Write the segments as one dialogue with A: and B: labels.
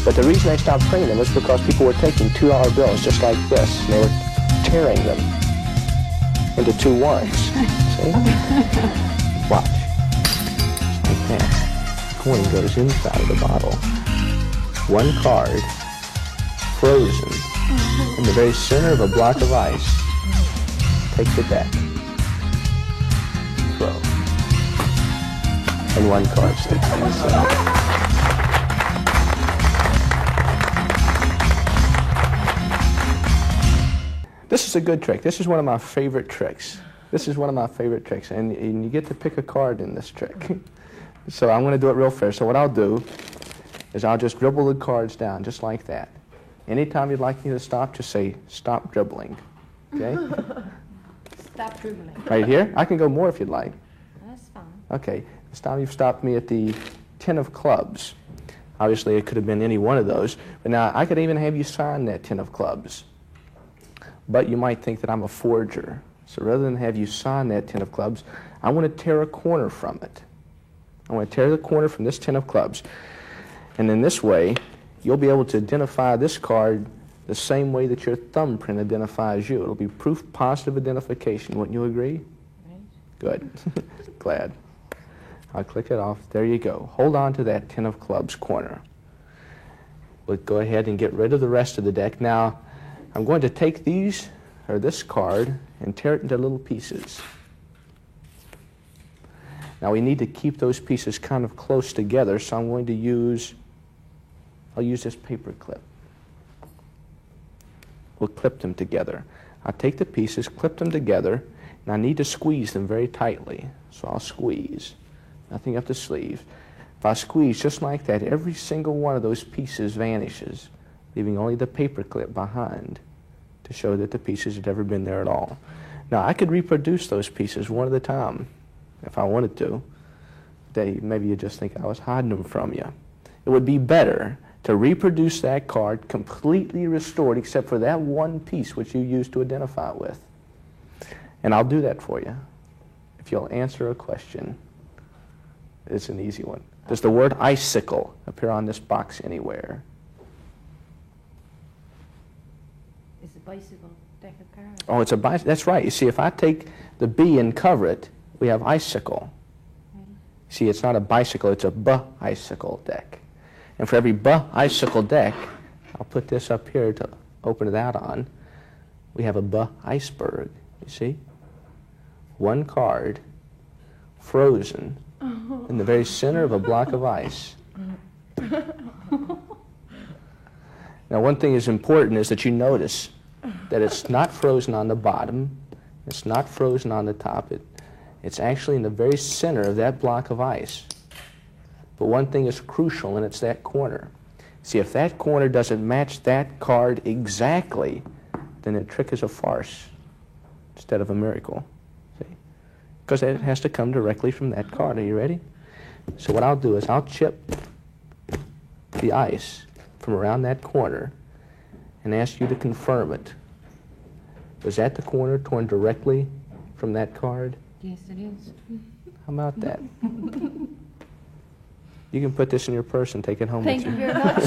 A: But the reason I stopped printing them was because people were taking $2 bills just like this, and they were tearing them into 2 ones. See? Watch. Just like that. The coin goes inside of the bottle. 1 card, frozen, in the very center of a block of ice. Take the deck. Throw. And 1 card sticks inside. This is a good trick. This is one of my favorite tricks. And you get to pick a card in this trick. So I'm going to do it real fair. So what I'll do is I'll just dribble the cards down just like that. Anytime you'd like me to stop, just say, stop dribbling. Okay?
B: Stop dribbling.
A: Right here? I can go more if you'd like.
B: That's fine.
A: Okay. This time you've stopped me at the 10 of clubs. Obviously, it could have been any one of those. But now, I could even have you sign that 10 of clubs. But you might think that I'm a forger. So rather than have you sign that 10 of clubs, I want to tear a corner from it. I want to tear the corner from this 10 of clubs. And in this way, you'll be able to identify this card the same way that your thumbprint identifies you. It'll be proof positive identification. Wouldn't you agree?
B: Right.
A: Good. Glad. I'll click it off. There you go. Hold on to that 10 of clubs corner. We'll go ahead and get rid of the rest of the deck. Now, I'm going to take these, or this card, and tear it into little pieces. Now we need to keep those pieces kind of close together, so I'm going to use, I'll use this paper clip. We'll clip them together. I'll take the pieces, clip them together, and I need to squeeze them very tightly. So I'll squeeze. Nothing up the sleeve. If I squeeze just like that, every single one of those pieces vanishes, leaving only the paper clip behind to show that the pieces had ever been there at all. Now, I could reproduce those pieces one at a time if I wanted to. Maybe you just think I was hiding them from you. It would be better to reproduce that card completely restored except for that one piece which you used to identify it with. And I'll do that for you if you'll answer a question. It's an easy one. Does the word icicle appear on this box anywhere?
B: It's a bicycle deck of cards.
A: Oh, it's a bicycle. That's right. You see, if I take the B and cover it, we have icicle. See, it's not a bicycle, it's a bicycle deck. And for every bicycle deck, I'll put this up here to open it out on, we have a iceberg, you see? 1 card, frozen, in the very center of a block of ice. Now, one thing is important is that you notice that it's not frozen on the bottom, it's not frozen on the top, it's actually in the very center of that block of ice. But one thing is crucial, and it's that corner. See, if that corner doesn't match that card exactly, then the trick is a farce instead of a miracle. See? Because it has to come directly from that card. Are you ready? So what I'll do is I'll chip the ice from around that corner and ask you to confirm it. Was that the corner torn directly from that card?
B: Yes, it is.
A: How about that? You can put this in your purse and take it home
B: Thank
A: with
B: you
A: you.
B: very much.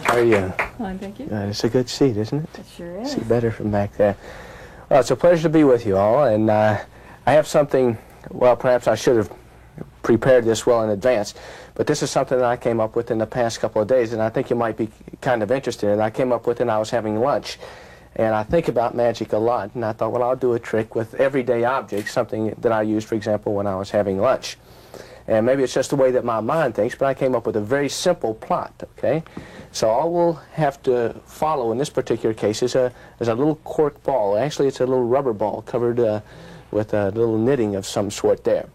A: How are you?
B: Fine, thank you.
A: It's a good seat, isn't it?
B: It sure is.
A: See better from back there. Well, it's a pleasure to be with you all, and I have something, well, perhaps I should have prepared this well in advance, but this is something that I came up with in the past couple of days, and I think you might be kind of interested in. I came up with it and I was having lunch, and I think about magic a lot, and I thought, well, I'll do a trick with everyday objects, something that I used, for example, when I was having lunch. And maybe it's just the way that my mind thinks, but I came up with a very simple plot, okay? So all we'll have to follow in this particular case is a little cork ball. Actually, it's a little rubber ball covered with a little knitting of some sort there.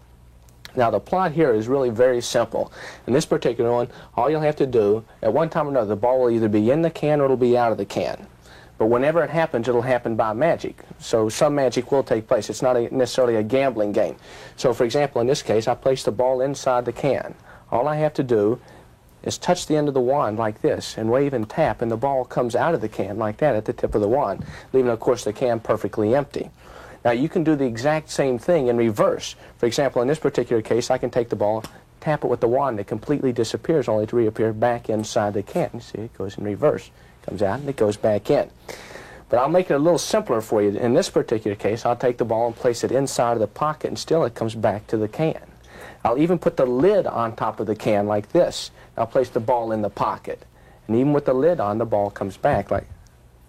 A: Now, the plot here is really very simple. In this particular one, all you'll have to do, at one time or another, the ball will either be in the can or it'll be out of the can. But whenever it happens, it'll happen by magic. So some magic will take place. It's not necessarily a gambling game. So, for example, in this case, I place the ball inside the can. All I have to do is touch the end of the wand like this and wave and tap, and the ball comes out of the can like that at the tip of the wand, leaving, of course, the can perfectly empty. Now, you can do the exact same thing in reverse. For example, in this particular case, I can take the ball, tap it with the wand, it completely disappears, only to reappear back inside the can. You see, it goes in reverse. Comes out and it goes back in. But I'll make it a little simpler for you. In this particular case, I'll take the ball and place it inside of the pocket, and still it comes back to the can. I'll even put the lid on top of the can like this. I'll place the ball in the pocket. And even with the lid on, the ball comes back like,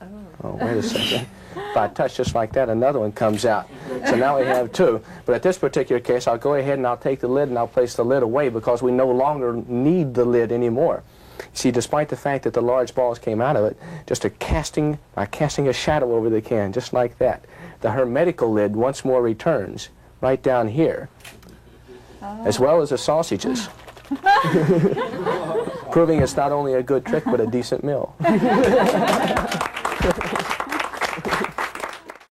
A: oh, wait a second. If I touch just like that, another one comes out. So now we have two. But at this particular case, I'll go ahead and I'll take the lid and I'll place the lid away because we no longer need the lid anymore. See, despite the fact that the large balls came out of it, just casting a shadow over the can, just like that. The hermetical lid once more returns right down here, as well as the sausages. Proving it's not only a good trick, but a decent meal.